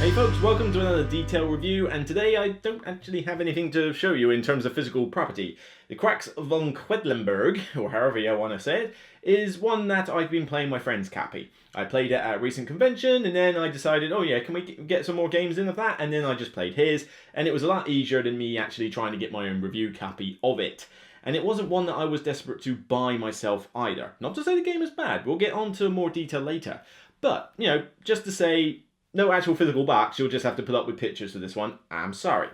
Hey folks, welcome to another detail review, and today I don't actually have anything to show you in terms of physical property. The Quacks von Quedlinburg, or however you want to say it, is one that I've been playing my friend's Cappy. I played it at a recent convention, and then I decided, oh yeah, can we get some more games in of that? And then I just played his, and it was a lot easier than me actually trying to get my own review copy of it. And it wasn't one that I was desperate to buy myself either. Not to say the game is bad, we'll get on to more detail later. But, you know, just to say, no actual physical box, you'll just have to put up with pictures for this one. I'm sorry.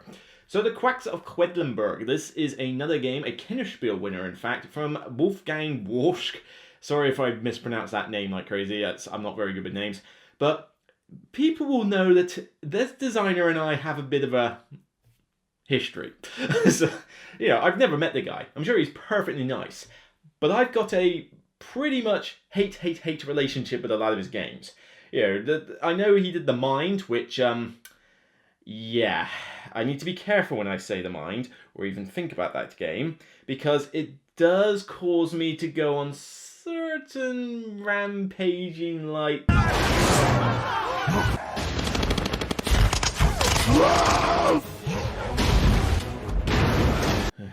So the Quacks of Quedlinburg. This is another game, a Kennerspiel winner in fact, from Wolfgang. Sorry if I mispronounced that name like crazy, I'm not very good with names. But people will know that this designer and I have a bit of a history. So, you know, I've never met the guy. I'm sure he's perfectly nice. But I've got a pretty much hate relationship with a lot of his games. You know, I know he did The Mind, which, yeah, I need to be careful when I say The Mind, or even think about that game, because it does cause me to go on certain rampaging, like...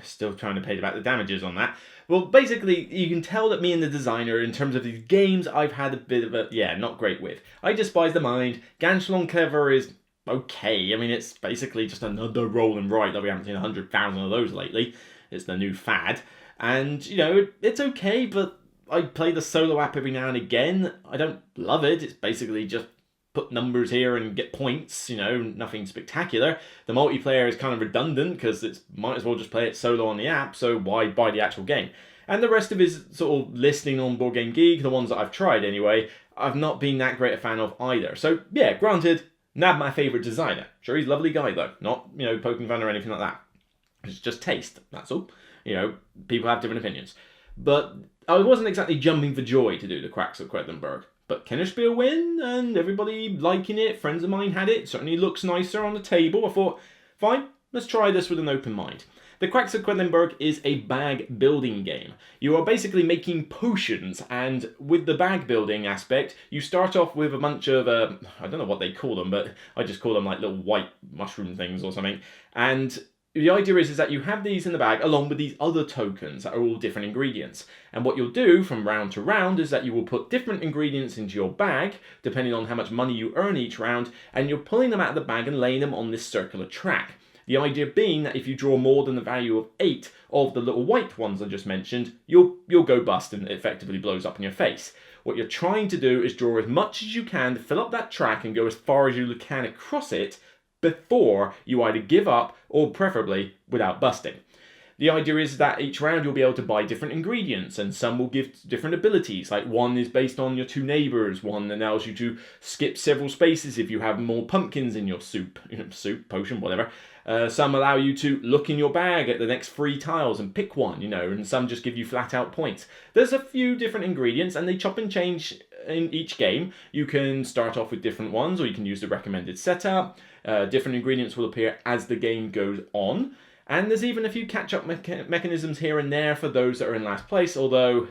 Still trying to pay back the damages on that. Well, basically, you can tell that me and the designer, in terms of these games, I've had a bit of a, yeah, not great with. I despise The Mind. Ganz Clever is okay. I mean, it's basically just another roll and write, though we haven't seen 100,000 of those lately. It's the new fad. And, you know, it's okay, but I play the solo app every now and again. I don't love it. It's basically just put numbers here and get points, you know, nothing spectacular. The multiplayer is kind of redundant because it's might as well just play it solo on the app, so why buy the actual game? And the rest of his sort of listing on Board Game Geek, the ones that I've tried anyway, I've not been that great a fan of either. So yeah, granted, not my favourite designer. Sure, he's a lovely guy though, not, you know, poking fun or anything like that. It's just taste, that's all. You know, people have different opinions. But I wasn't exactly jumping for joy to do the Quacks of Quedlinburg. But Kennerspiel win, and everybody liking it, friends of mine had it, certainly looks nicer on the table. I thought, fine, let's try this with an open mind. The Quacks of Quedlinburg is a bag building game. You are basically making potions, and with the bag building aspect, you start off with a bunch of, I don't know what they call them, but I just call them like little white mushroom things or something. And the idea is that you have these in the bag along with these other tokens that are all different ingredients. And what you'll do from round to round is that you will put different ingredients into your bag, depending on how much money you earn each round, and you're pulling them out of the bag and laying them on this circular track. The idea being that if you draw more than the value of 8 of the little white ones I just mentioned, you'll go bust and it effectively blows up in your face. What you're trying to do is draw as much as you can to fill up that track and go as far as you can across it before you either give up or preferably without busting. The idea is that each round you'll be able to buy different ingredients, and some will give different abilities. Like one is based on your two neighbours, one allows you to skip several spaces if you have more pumpkins in your soup, potion, whatever. Some allow you to look in your bag at the next 3 tiles and pick one, you know, and some just give you flat out points. There's a few different ingredients and they chop and change in each game. You can start off with different ones, or you can use the recommended setup. Different ingredients will appear as the game goes on. And there's even a few catch-up mechanisms here and there for those that are in last place, although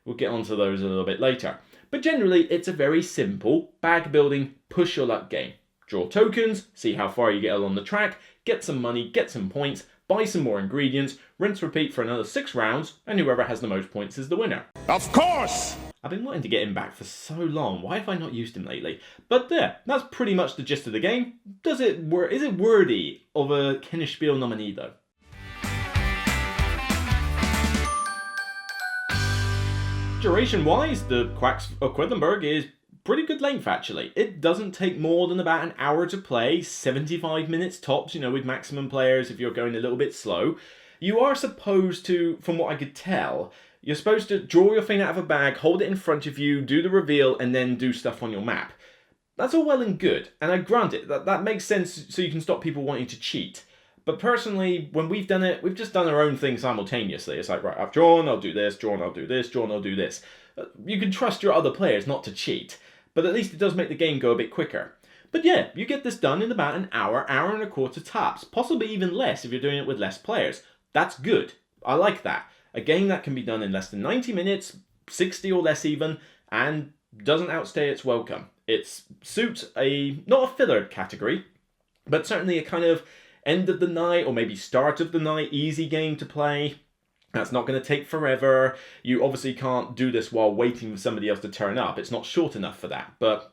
we'll get onto those a little bit later. But generally, it's a very simple bag-building, push-your-luck game. Draw tokens, see how far you get along the track, get some money, get some points, buy some more ingredients, rinse repeat for another 6 rounds, and whoever has the most points is the winner. Of course! I've been wanting to get him back for so long. Why have I not used him lately? But there, that's pretty much the gist of the game. Is it worthy of a Kennerspiel nominee though? Duration-wise, the Quacks of Quedlinburg is pretty good length actually. It doesn't take more than about an hour to play, 75 minutes tops, you know, with maximum players if you're going a little bit slow. You are supposed to, from what I could tell, you're supposed to draw your thing out of a bag, hold it in front of you, do the reveal, and then do stuff on your map. That's all well and good, and I grant it, that makes sense so you can stop people wanting to cheat. But personally, when we've done it, we've just done our own thing simultaneously. It's like, right, I've drawn, I'll do this, drawn, I'll do this, drawn, I'll do this. You can trust your other players not to cheat, but at least it does make the game go a bit quicker. But yeah, you get this done in about an hour, hour and a quarter tops, possibly even less if you're doing it with less players. That's good. I like that. A game that can be done in less than 90 minutes, 60 or less even, and doesn't outstay its welcome. It suits not a filler category, but certainly a kind of end of the night or maybe start of the night easy game to play. That's not going to take forever. You obviously can't do this while waiting for somebody else to turn up. It's not short enough for that. But,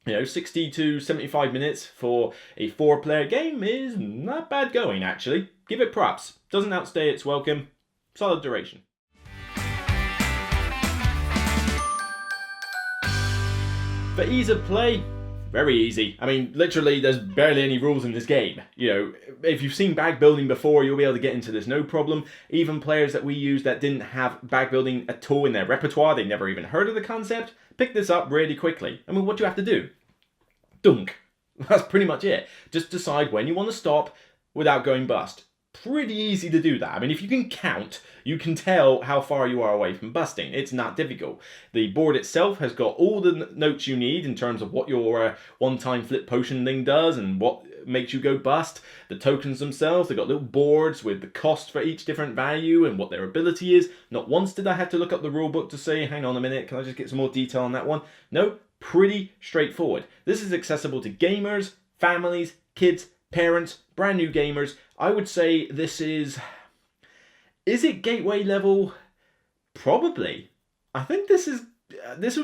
60 to 75 minutes for a 4-player game is not bad going, actually. Give it props. Doesn't outstay its welcome. Solid duration. For ease of play, very easy. I mean, literally, there's barely any rules in this game. If you've seen bag building before, you'll be able to get into this no problem. Even players that we use that didn't have bag building at all in their repertoire, they never even heard of the concept, pick this up really quickly. I mean, what do you have to do? Dunk. That's pretty much it. Just decide when you want to stop without going bust. Pretty easy to do that. I mean, if you can count, you can tell how far you are away from busting. It's not difficult. The board itself has got all the notes you need in terms of what your one-time flip potion thing does and what makes you go bust. The tokens themselves, they've got little boards with the cost for each different value and what their ability is. Not once did I have to look up the rulebook to say, hang on a minute, can I just get some more detail on that one? No, pretty straightforward. This is accessible to gamers, families, kids, parents, brand new gamers. I would say this is it gateway level? Probably. I think this was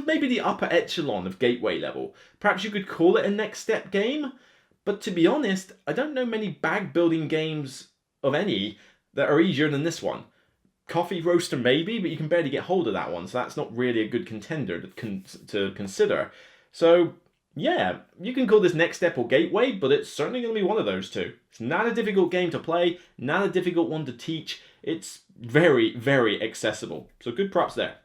maybe the upper echelon of gateway level. Perhaps you could call it a next step game, but to be honest, I don't know many bag building games of any that are easier than this one. Coffee Roaster maybe, but you can barely get hold of that one, so that's not really a good contender to consider. So yeah, you can call this next step or gateway, but it's certainly going to be one of those two. It's not a difficult game to play, not a difficult one to teach. It's very, very accessible. So good props there.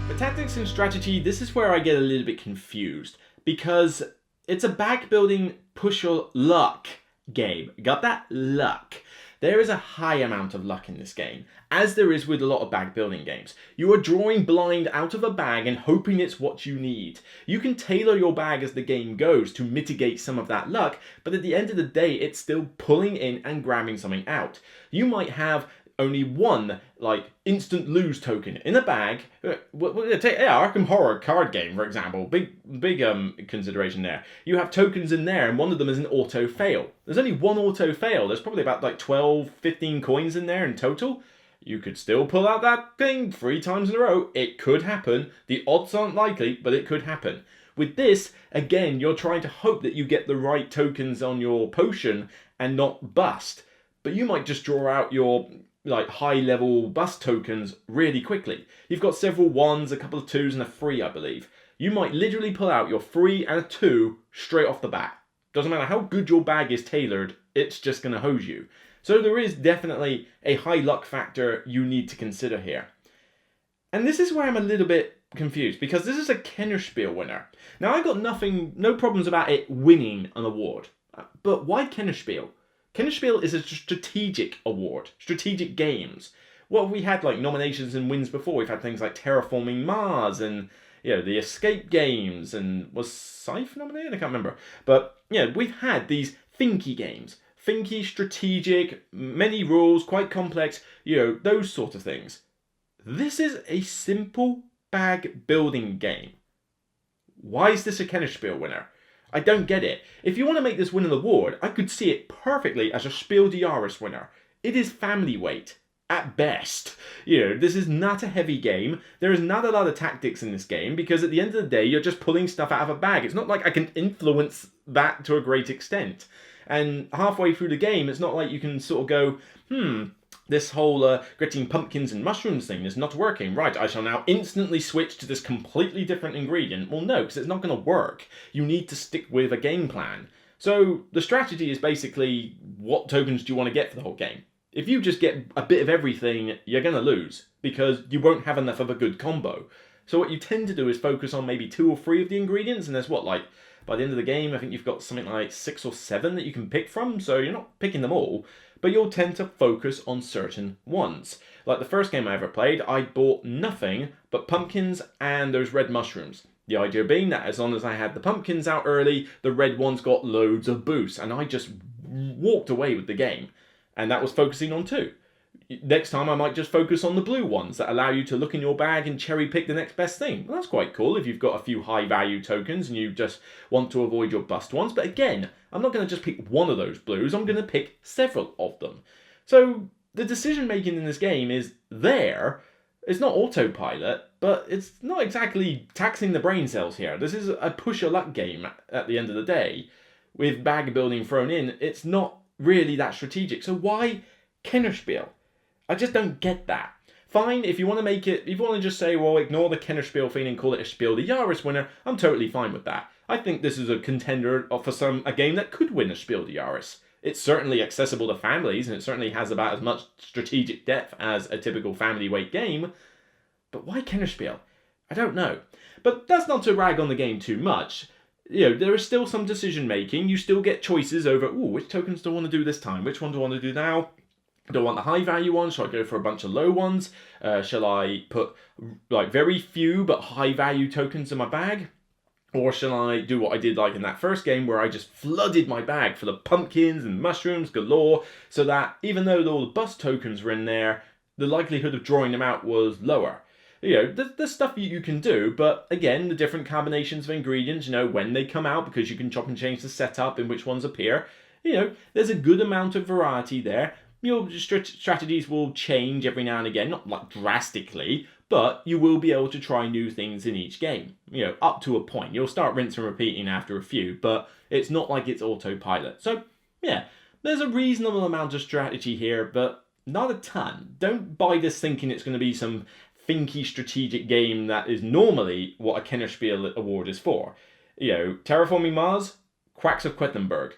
For tactics and strategy, this is where I get a little bit confused, because it's a bag building push your luck game. Got that? Luck. There is a high amount of luck in this game, as there is with a lot of bag building games. You are drawing blind out of a bag and hoping it's what you need. You can tailor your bag as the game goes to mitigate some of that luck, but at the end of the day, it's still pulling in and grabbing something out. You might have only one, instant lose token in a bag. Take Arkham Horror card game, for example. Big consideration there. You have tokens in there, and one of them is an auto fail. There's only one auto fail. There's probably about 12, 15 coins in there in total. You could still pull out that thing 3 times in a row. It could happen. The odds aren't likely, but it could happen. With this, again, you're trying to hope that you get the right tokens on your potion and not bust. But you might just draw out your high level bust tokens really quickly. You've got several 1s, a couple of 2s and a 3, I believe. You might literally pull out your 3 and a 2 straight off the bat. Doesn't matter how good your bag is tailored, it's just going to hose you. So there is definitely a high luck factor you need to consider here. And this is where I'm a little bit confused, because this is a Kennerspiel winner. Now I got no problems about it winning an award. But why Kennerspiel? Kennerspiel is a strategic award, strategic games. What have we had nominations and wins before? We've had things like Terraforming Mars and the Escape games, and was Scythe nominated? I can't remember. But we've had these thinky games. Thinky, strategic, many rules, quite complex, those sort of things. This is a simple bag building game. Why is this a Kennerspiel winner? I don't get it. If you want to make this win an award, I could see it perfectly as a Spiel des Jahres winner. It is family weight, at best. This is not a heavy game. There is not a lot of tactics in this game, because at the end of the day, you're just pulling stuff out of a bag. It's not like I can influence that to a great extent. And halfway through the game, it's not like you can sort of go, this whole getting pumpkins and mushrooms thing is not working. Right, I shall now instantly switch to this completely different ingredient. Well, no, because it's not going to work. You need to stick with a game plan. So the strategy is basically, what tokens do you want to get for the whole game? If you just get a bit of everything, you're going to lose, because you won't have enough of a good combo. So what you tend to do is focus on maybe 2 or 3 of the ingredients, and there's by the end of the game, I think you've got something like 6 or 7 that you can pick from, so you're not picking them all, but you'll tend to focus on certain ones. Like the first game I ever played, I bought nothing but pumpkins and those red mushrooms. The idea being that as long as I had the pumpkins out early, the red ones got loads of boosts, and I just walked away with the game. And that was focusing on 2. Next time I might just focus on the blue ones that allow you to look in your bag and cherry pick the next best thing. Well, that's quite cool if you've got a few high value tokens and you just want to avoid your bust ones. But again, I'm not going to just pick one of those blues, I'm going to pick several of them. So the decision making in this game is there. It's not autopilot, but it's not exactly taxing the brain cells here. This is a push your luck game at the end of the day. With bag building thrown in, it's not really that strategic. So why Kennerspiel? I just don't get that. Fine, if you want to make it, if you want to just say, well, ignore the Kennerspiel thing and call it a Spiel the Jahres winner, I'm totally fine with that. I think this is a contender for a game that could win a Spiel the Jahres. It's certainly accessible to families, and it certainly has about as much strategic depth as a typical family weight game. But why Kennerspiel? I don't know. But that's not to rag on the game too much. There is still some decision making. You still get choices over, which tokens do I want to do this time? Which one do I want to do now? Do I want the high value ones? Shall I go for a bunch of low ones? Shall I put like very few but high value tokens in my bag? Or shall I do what I did like in that first game where I just flooded my bag full of pumpkins and mushrooms galore, so that even though all the bust tokens were in there, the likelihood of drawing them out was lower. There's stuff you can do, but again, the different combinations of ingredients, when they come out, because you can chop and change the setup in which ones appear, there's a good amount of variety there. Your strategies will change every now and again, not like drastically, but you will be able to try new things in each game. Up to a point. You'll start rinse and repeating after a few, but it's not like it's autopilot. So, yeah, there's a reasonable amount of strategy here, but not a ton. Don't buy this thinking it's going to be some thinky strategic game that is normally what a Kennerspiel award is for. Terraforming Mars, Quacks of Quedlinburg.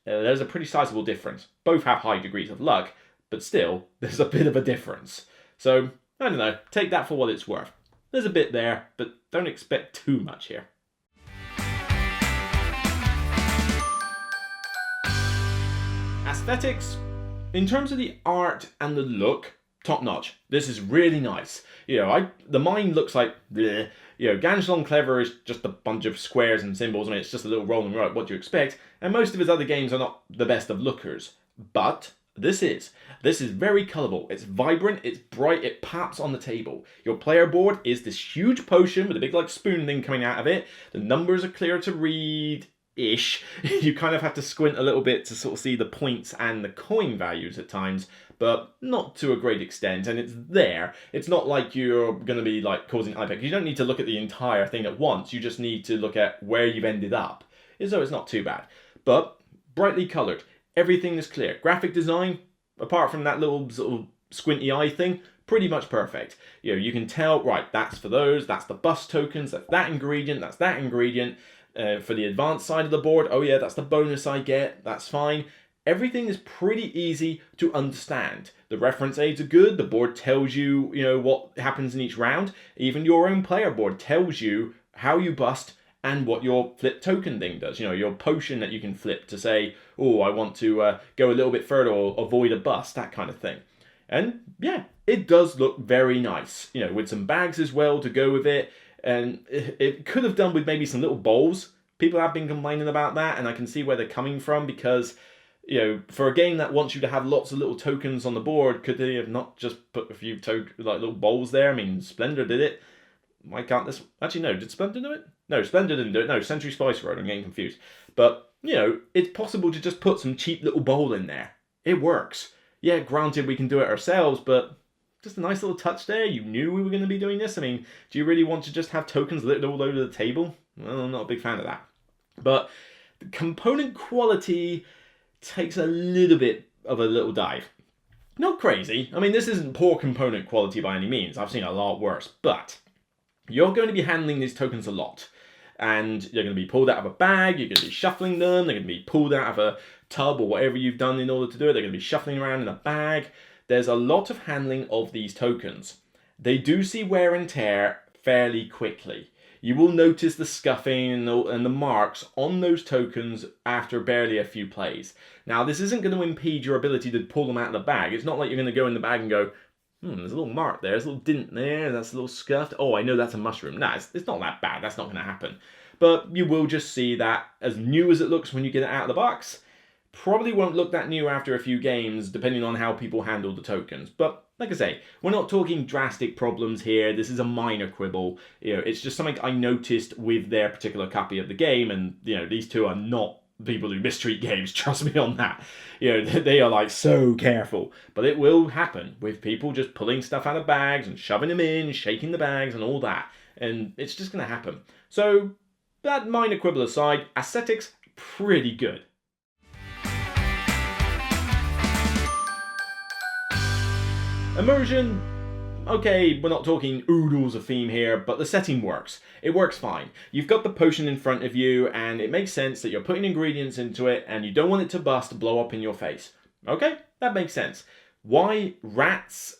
There's a pretty sizable difference. Both have high degrees of luck, but still, there's a bit of a difference. So, I don't know, take that for what it's worth. There's a bit there, but don't expect too much here. Aesthetics. In terms of the art and the look, top notch. This is really nice. The mind looks like bleh. Ganz Long Clever is just a bunch of squares and symbols. It's just a little roll and write. What do you expect? And most of his other games are not the best of lookers. But this is very colourful. It's vibrant. It's bright. It pops on the table. Your player board is this huge potion with a big spoon thing coming out of it. The numbers are clear to read. Ish. You kind of have to squint a little bit to sort of see the points and the coin values at times, but not to a great extent, and it's there. It's not like you're going to be causing IPEC. You don't need to look at the entire thing at once, you just need to look at where you've ended up. So it's not too bad. But brightly coloured, everything is clear. Graphic design, apart from that little sort of squinty eye thing, pretty much perfect. You can tell, right, that's for those, that's the bust tokens, that's that ingredient, that's that ingredient. For the advanced side of the board, oh yeah, that's the bonus I get, that's fine. Everything is pretty easy to understand. The reference aids are good, the board tells you, what happens in each round. Even your own player board tells you how you bust and what your flip token thing does. Your potion that you can flip to say, oh, I want to go a little bit further or avoid a bust, that kind of thing. And yeah, it does look very nice, with some bags as well to go with it. And it could have done with maybe some little bowls. People have been complaining about that, and I can see where they're coming from, because for a game that wants you to have lots of little tokens on the board, could they have not just put a few little bowls there? I mean, Splendor did it. Why can't this? Actually, no. Did Splendor do it? No, Splendor didn't do it. No, Century Spice Road. I'm getting confused. But it's possible to just put some cheap little bowl in there. It works. Yeah, granted, we can do it ourselves, but just a nice little touch there. You knew we were going to be doing this. I mean, do you really want to just have tokens littered all over the table? Well, I'm not a big fan of that. But the component quality takes a little bit of a little dive. Not crazy. I mean, this isn't poor component quality by any means. I've seen a lot worse. But you're going to be handling these tokens a lot. And they're going to be pulled out of a bag. You're going to be shuffling them. They're going to be pulled out of a tub or whatever you've done in order to do it. They're going to be shuffling around in a bag. There's a lot of handling of these tokens. They do see wear and tear fairly quickly. You will notice the scuffing and the marks on those tokens after barely a few plays. Now, this isn't going to impede your ability to pull them out of the bag. It's not like you're going to go in the bag and go, there's a little mark there, there's a little dint there, that's a little scuffed. Oh, I know that's a mushroom. Nah, it's not that bad. That's not going to happen. But you will just see that, as new as it looks when you get it out of the box, probably won't look that new after a few games, depending on how people handle the tokens. But like I say, we're not talking drastic problems here. This is a minor quibble. It's just something I noticed with their particular copy of the game, and these two are not people who mistreat games. Trust me on that. They are like so careful, but it will happen with people just pulling stuff out of bags and shoving them in, shaking the bags and all that, and it's just going to happen. So that minor quibble aside, aesthetics pretty good. Immersion, okay, we're not talking oodles of theme here, but the setting works. It works fine. You've got the potion in front of you, and it makes sense that you're putting ingredients into it, and you don't want it to bust, blow up in your face. Okay, that makes sense. Why rats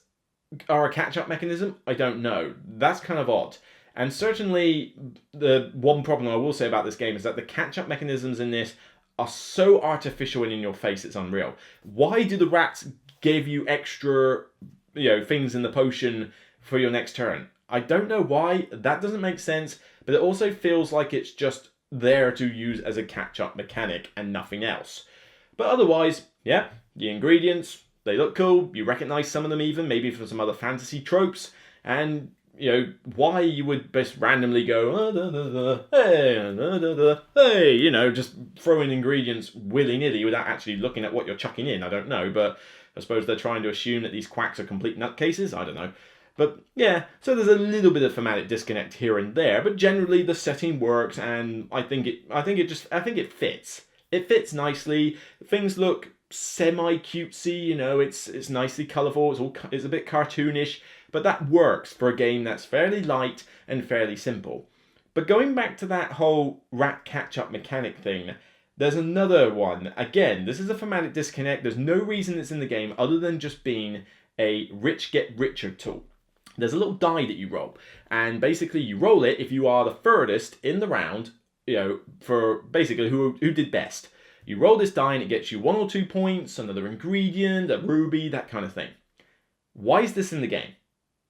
are a catch-up mechanism, I don't know. That's kind of odd. And certainly, the one problem I will say about this game is that the catch-up mechanisms in this are so artificial and in your face, it's unreal. Why do the rats give you extra things in the potion for your next turn? I don't know why. That doesn't make sense, but it also feels like it's just there to use as a catch-up mechanic and nothing else. But otherwise, yeah, the ingredients, they look cool. You recognize some of them even, maybe from some other fantasy tropes. And, why you would just randomly go, hey, just throwing ingredients willy-nilly without actually looking at what you're chucking in, I don't know, but I suppose they're trying to assume that these quacks are complete nutcases, I don't know. But yeah, so there's a little bit of thematic disconnect here and there, but generally the setting works, and I think it fits. It fits nicely. Things look semi-cutesy, it's nicely colourful, it's a bit cartoonish, but that works for a game that's fairly light and fairly simple. But going back to that whole rat catch-up mechanic thing, there's another one. Again, this is a thematic disconnect. There's no reason it's in the game other than just being a rich get richer tool. There's a little die that you roll, and basically you roll it if you are the furthest in the round, for basically who did best. You roll this die and it gets you 1 or 2 points, another ingredient, a ruby, that kind of thing. Why is this in the game?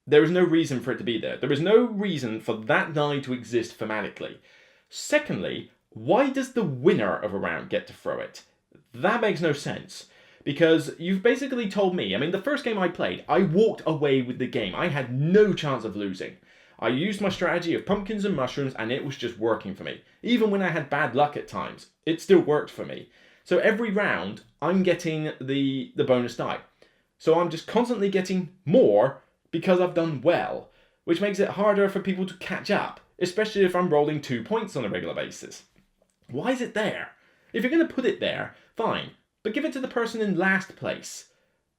There is no reason for it to be there. There is no reason for that die to exist thematically. Secondly, why does the winner of a round get to throw it? That makes no sense. Because you've basically told me, the first game I played, I walked away with the game. I had no chance of losing. I used my strategy of pumpkins and mushrooms and it was just working for me. Even when I had bad luck at times, it still worked for me. So every round, I'm getting the bonus die. So I'm just constantly getting more because I've done well, which makes it harder for people to catch up, especially if I'm rolling 2 points on a regular basis. Why is it there? If you're going to put it there, fine, but give it to the person in last place.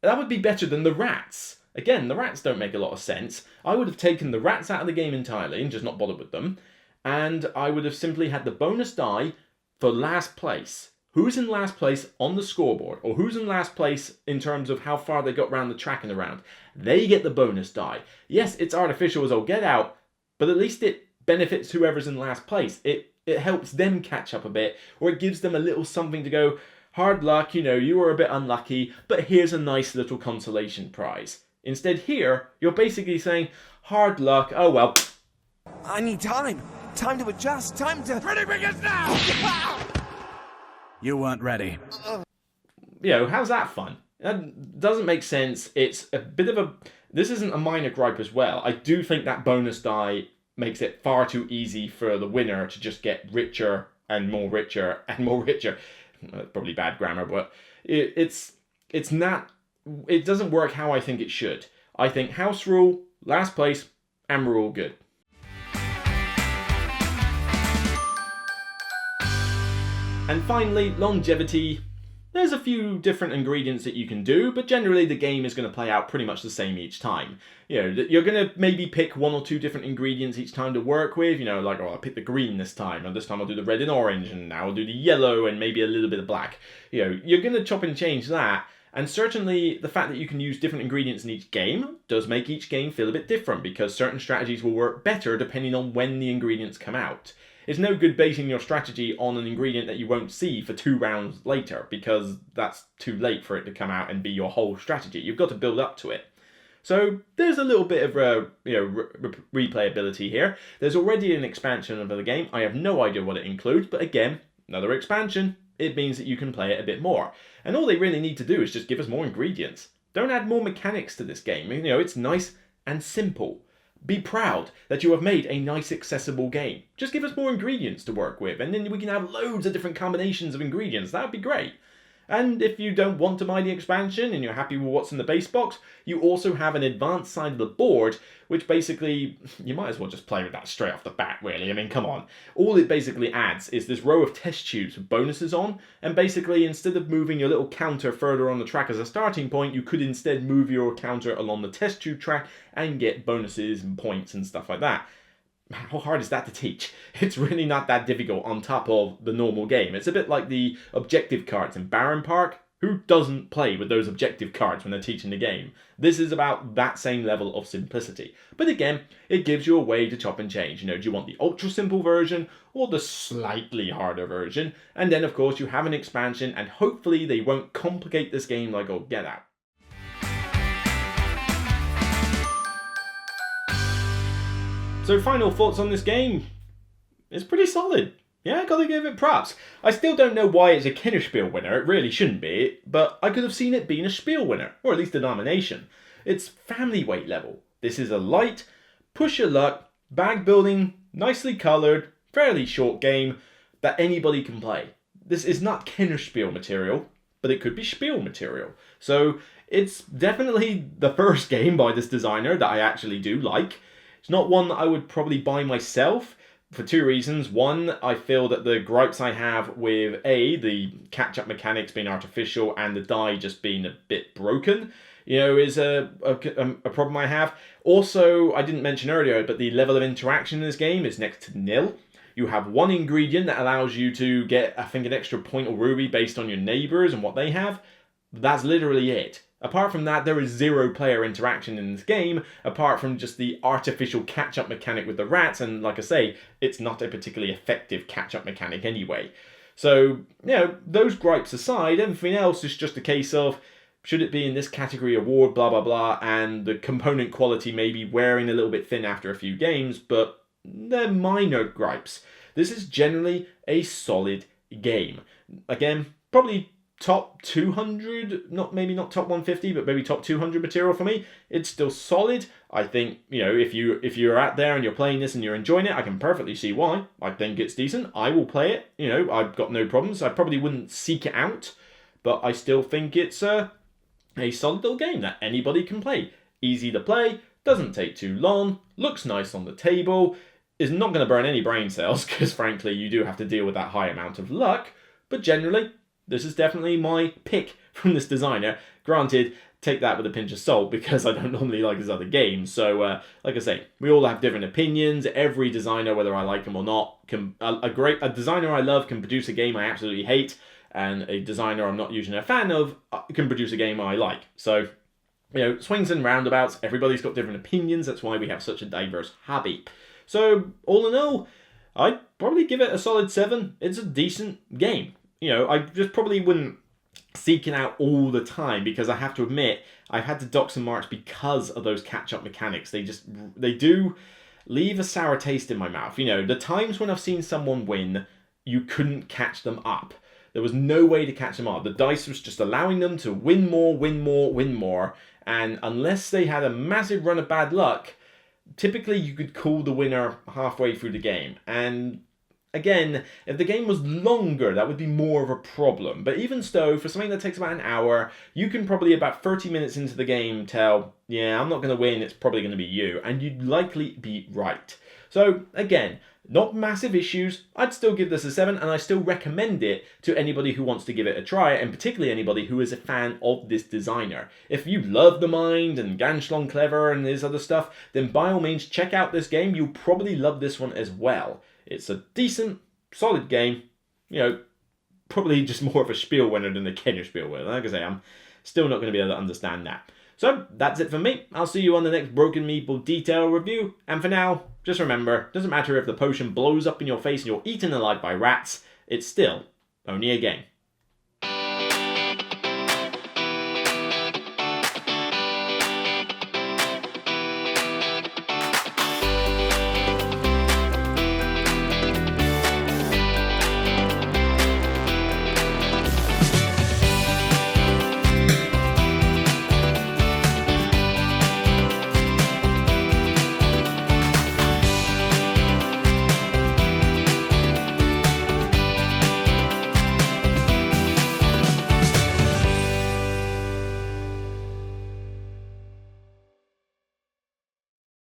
That would be better than the rats. Again, the rats don't make a lot of sense. I would have taken the rats out of the game entirely and just not bothered with them, and I would have simply had the bonus die for last place. Who's in last place on the scoreboard, or who's in last place in terms of how far they got round the track and around, they get the bonus die. Yes, it's artificial as all get out, but at least it benefits whoever's in last place. It helps them catch up a bit, or it gives them a little something to go, hard luck, you were a bit unlucky, but here's a nice little consolation prize. Instead here, you're basically saying, hard luck, oh well. I need time. Time to adjust. Time to... Ready begins now! You weren't ready. How's that fun? That doesn't make sense. It's a bit of a... This isn't a minor gripe as well. I do think that bonus die makes it far too easy for the winner to just get richer and more richer and more richer. Probably bad grammar, but it's not... It doesn't work how I think it should. I think house rule, last place, and we're all good. And finally, longevity. There's a few different ingredients that you can do, but generally the game is going to play out pretty much the same each time. You're going to maybe pick 1 or 2 different ingredients each time to work with. Like, I'll pick the green this time, and this time I'll do the red and orange, and now I'll do the yellow and maybe a little bit of black. You're going to chop and change that. And certainly the fact that you can use different ingredients in each game does make each game feel a bit different, because certain strategies will work better depending on when the ingredients come out. It's no good basing your strategy on an ingredient that you won't see for 2 rounds later, because that's too late for it to come out and be your whole strategy. You've got to build up to it. So there's a little bit of replayability here. There's already an expansion of the game. I have no idea what it includes, but again, another expansion. it means that you can play it a bit more. And all they really need to do is just give us more ingredients. Don't add more mechanics to this game. You know, it's nice and simple. Be proud that you have made a nice, accessible game. Just give us more ingredients to work with, and then we can have loads of different combinations of ingredients. That would be great. And if you don't want to buy the expansion and you're happy with what's in the base box, you also have an advanced side of the board, which basically, you might as well just play with that straight off the bat, really. I mean, come on. All it basically adds is this row of test tubes with bonuses on, and basically, instead of moving your little counter further on the track as a starting point, you could instead move your counter along the test tube track and get bonuses and points and stuff like that. How hard is that to teach? It's really not that difficult on top of the normal game. It's a bit like the objective cards in Baron Park. Who doesn't play with those objective cards when they're teaching the game? This is about that same level of simplicity. But again, it gives you a way to chop and change. You know, do you want the ultra simple version or the slightly harder version? And then of course you have an expansion, and hopefully they won't complicate this game like oh get out. So final thoughts on this game. It's pretty solid. Yeah, I gotta give it props. I still don't know why it's a Kennerspiel winner. It really shouldn't be, but I could have seen it being a Spiel winner, or at least a nomination. It's family weight level. This is a light, push your luck, bag building, nicely coloured, fairly short game that anybody can play. This is not Kennerspiel material, but it could be Spiel material. So it's definitely the first game by this designer that I actually do like. It's not one that I would probably buy myself for two reasons. One, I feel that the gripes I have with the catch-up mechanics being artificial and the die just being a bit broken, you know, is a problem I have. Also, I didn't mention earlier, but the level of interaction in this game is next to nil. You have one ingredient that allows you to get, I think, an extra point or ruby based on your neighbours and what they have. That's literally it. Apart from that, there is zero player interaction in this game, apart from just the artificial catch-up mechanic with the rats, and like I say, it's not a particularly effective catch-up mechanic anyway. So, you know, those gripes aside, everything else is just a case of, should it be in this category award, blah blah blah, and the component quality may be wearing a little bit thin after a few games, but they're minor gripes. This is generally a solid game. Again, probably top 200, maybe not top 150, but maybe top 200 material for me. It's still solid. I think, you know, if you're out there and you're playing this and you're enjoying it, I can perfectly see why. I think it's decent. I will play it. You know, I've got no problems. I probably wouldn't seek it out, but I still think it's a solid little game that anybody can play. Easy to play, doesn't take too long, looks nice on the table, is not going to burn any brain cells because frankly you do have to deal with that high amount of luck, but generally this is definitely my pick from this designer. Granted, take that with a pinch of salt because I don't normally like his other games. So, like I say, we all have different opinions. Every designer, whether I like him or not, a designer I love can produce a game I absolutely hate, and a designer I'm not usually a fan of can produce a game I like. So, you know, swings and roundabouts. Everybody's got different opinions. That's why we have such a diverse hobby. So, all in all, I'd probably give it a solid 7. It's a decent game. You know, I just probably wouldn't seek it out all the time because I have to admit, I've had to dock some marks because of those catch-up mechanics. They do leave a sour taste in my mouth. You know, the times when I've seen someone win, you couldn't catch them up. There was no way to catch them up. The dice was just allowing them to win more, win more, win more. And unless they had a massive run of bad luck, typically you could call the winner halfway through the game. And again, if the game was longer, that would be more of a problem. But even so, for something that takes about an hour, you can probably about 30 minutes into the game tell, yeah, I'm not going to win, it's probably going to be you. And you'd likely be right. So again, not massive issues. I'd still give this a 7, and I still recommend it to anybody who wants to give it a try, and particularly anybody who is a fan of this designer. If you love The Mind and Ganz schön clever and his other stuff, then by all means check out this game. You'll probably love this one as well. It's a decent, solid game. You know, probably just more of a Spiel winner than a Kennerspiel winner. Like I say, I'm still not going to be able to understand that. So, that's it for me. I'll see you on the next Broken Meeple detail review. And for now, just remember, doesn't matter if the potion blows up in your face and you're eaten alive by rats, it's still only a game.